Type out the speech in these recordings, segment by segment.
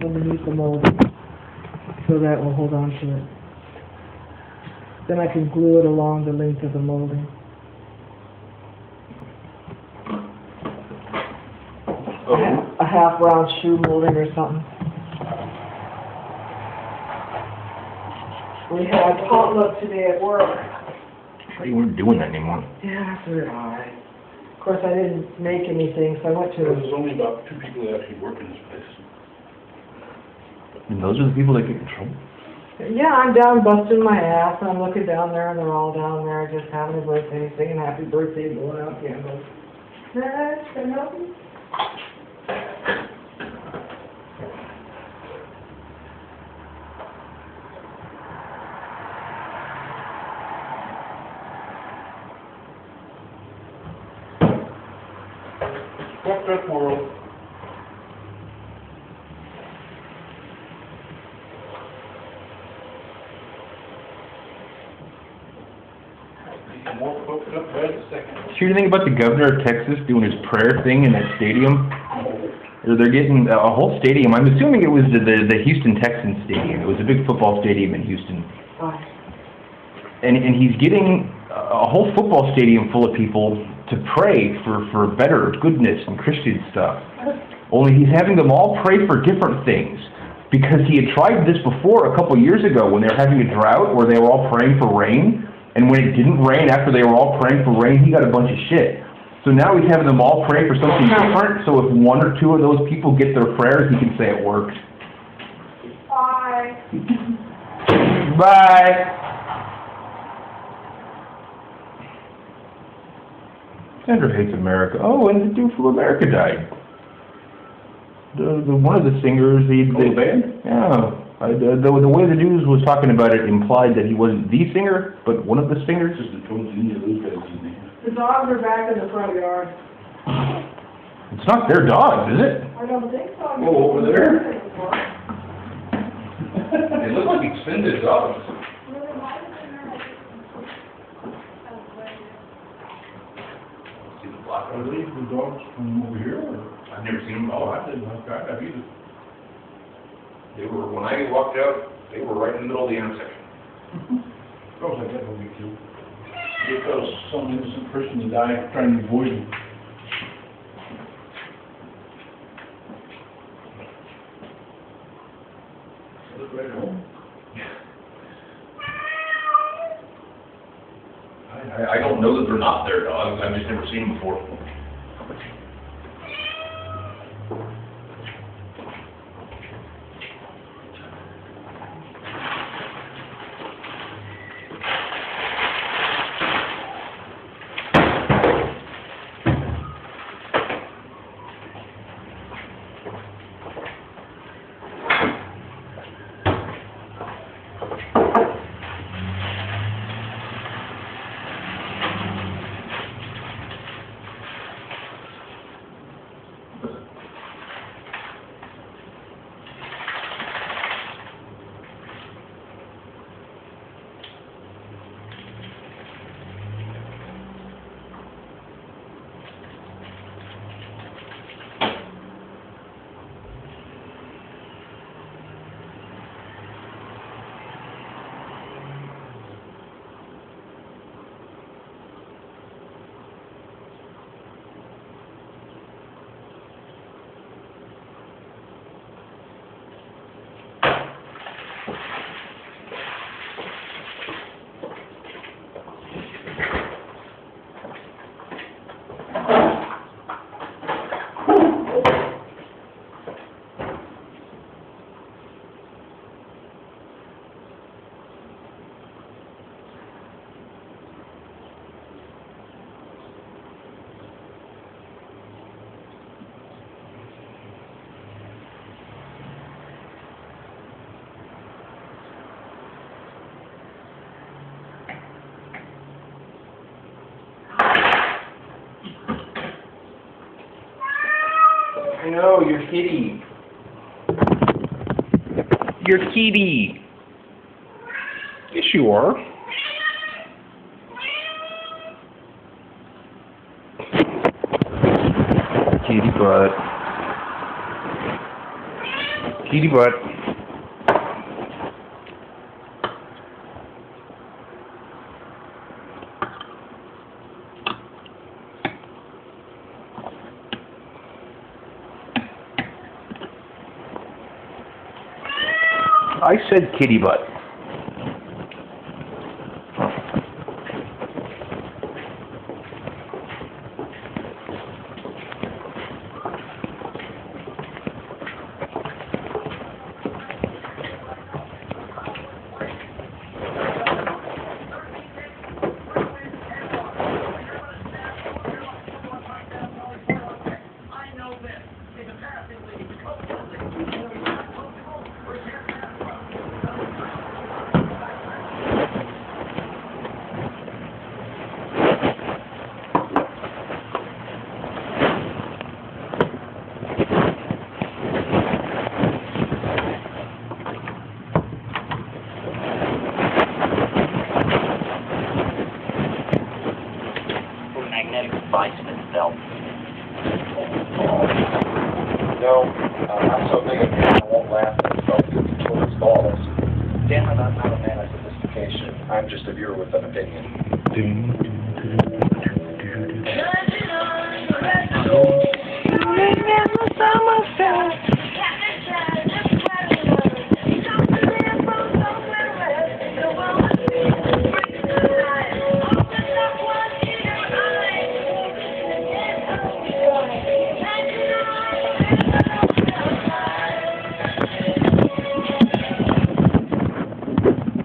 underneath the molding, so that will hold on to it. Then I can glue it along the length of the molding. A half round shoe molding or something. We had potluck today at work. You weren't doing that anymore. Yeah, that's alright. Of course, I didn't make anything, so I went to There's only about 2 people that actually work in this place. And those are the people that get in trouble? Yeah, I'm down busting my ass, and I'm looking down there, and they're all down there just having a birthday, singing happy birthday, blowing out candles. Can I help you? Fucked up world. More fucked up by the second. Did you hear anything about the governor of Texas doing his prayer thing in that stadium? Or they're getting a whole stadium. I'm assuming it was the Houston Texans stadium. It was a big football stadium in Houston. And he's getting a whole football stadium full of people to pray for better goodness and Christian stuff. Only he's having them all pray for different things. Because he had tried this before a couple years ago when they were having a drought where they were all praying for rain. And when it didn't rain after they were all praying for rain, he got a bunch of shit. So now he's having them all pray for something different, so if 1 or 2 of those people get their prayers, he can say it worked. Bye. Bye. Sandra hates America. Oh, and the dude from America died. The one of the singers, the band? Yeah. The way the news was talking about it implied that he wasn't the singer, but one of the singers. Just the tones in those guys' name. The dogs are back in the front yard. It's not their dogs, is it? I don't think so. Oh, over there? They look like extended dogs. See the black ones? Are these the dogs from over here? I've never seen them. Oh, I didn't like that either. They were, when I walked out, they were right in the middle of the intersection. Dogs like that don't be killed. Because some innocent person died trying to avoid them. Look right at home. I don't know that they're not their dogs. I've just never seen them before. I know, your kitty. Your kitty. Yes, you are. Kitty butt. Kitty butt. I said kitty butt. Magnetic device in itself. No, I'm so big a man I won't laugh at myself towards balls. Damn it, I'm not a man of sophistication. I'm just a viewer with an opinion.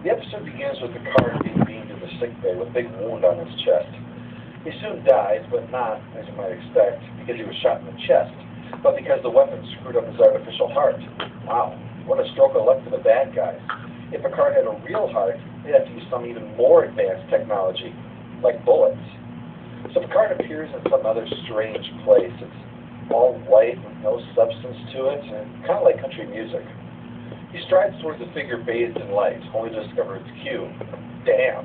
The episode begins with Picard being beamed to the sick bay with a big wound on his chest. He soon dies, but not, as you might expect, because he was shot in the chest, but because the weapon screwed up his artificial heart. Wow, what a stroke of luck for the bad guys. If Picard had a real heart, they'd have to use some even more advanced technology, like bullets. So Picard appears in some other strange place. It's all white with no substance to it, and kind of like country music. He strides towards a figure bathed in light, only to discover it's Q. Damn.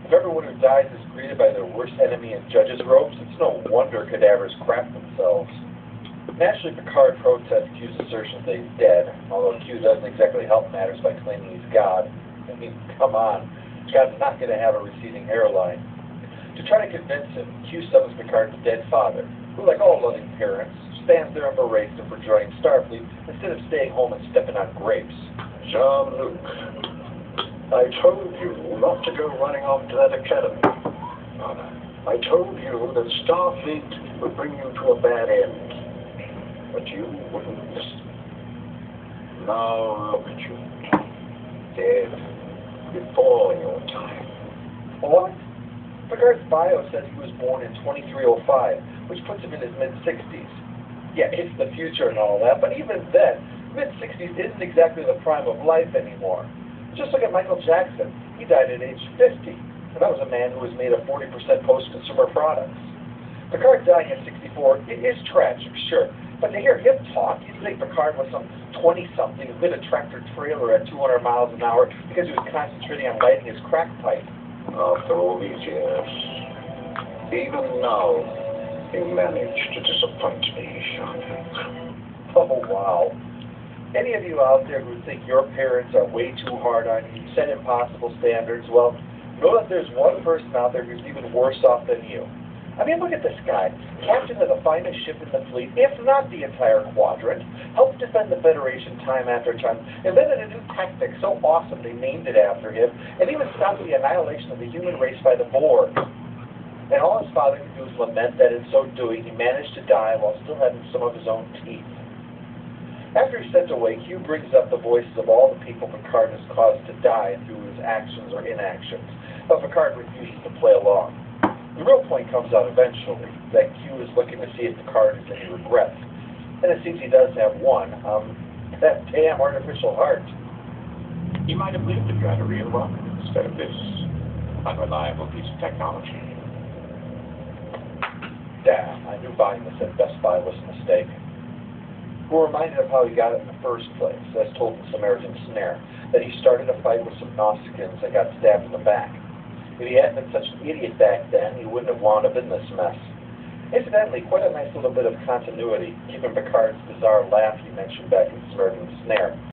If everyone who dies is greeted by their worst enemy in judges' robes, it's no wonder cadavers crap themselves. Naturally, Picard protests Q's assertion that he's dead, although Q doesn't exactly help matters by claiming he's God. I mean, come on. God's not going to have a receding hairline. To try to convince him, Q summons Picard's dead father, who, like all loving parents, stands there and berates him for joining Starfleet instead of staying home and stepping on grapes. Jean-Luc, I told you not to go running off to that academy. I told you that Starfleet would bring you to a bad end. But you wouldn't listen. Now look at you. Dead before your time. What? Picard's bio says he was born in 2305, which puts him in his mid-60s. Yeah, it's the future and all that, but even then, mid-60s isn't exactly the prime of life anymore. Just look at Michael Jackson. He died at age 50, and that was a man who was made of 40% post-consumer products. Picard dying at 64 is tragic, sure, but to hear him talk, you'd think Picard was some 20-something who hit a tractor-trailer at 200 miles an hour because he was concentrating on lighting his crack pipe. After all these years, even now, you manage to disappoint me, Jean-Luc. Oh, wow. Any of you out there who think your parents are way too hard on you, set impossible standards, well, know that there's one person out there who's even worse off than you. I mean, look at this guy, captain of the finest ship in the fleet, if not the entire quadrant, helped defend the Federation time after time, invented a new tactic so awesome they named it after him, and even stopped the annihilation of the human race by the Borg. And all his father could do was lament that in so doing he managed to die while still having some of his own teeth. After he's sent away, Q brings up the voices of all the people Picard has caused to die through his actions or inactions, but Picard refuses to play along. The real point comes out eventually, that Q is looking to see if Picard has any regrets. And it seems he does have one, that damn artificial heart. You might have lived if you had a real one instead of this unreliable piece of technology. Damn, I knew buying this at Best Buy was a mistake. We're reminded of how he got it in the first place, as told in Samaritan Snare, that he started a fight with some Nausicaans and got stabbed in the back. If he hadn't been such an idiot back then, he wouldn't have wound up in this mess. Incidentally, quite a nice little bit of continuity, keeping Picard's bizarre laugh he mentioned back in Smurf and the Snare.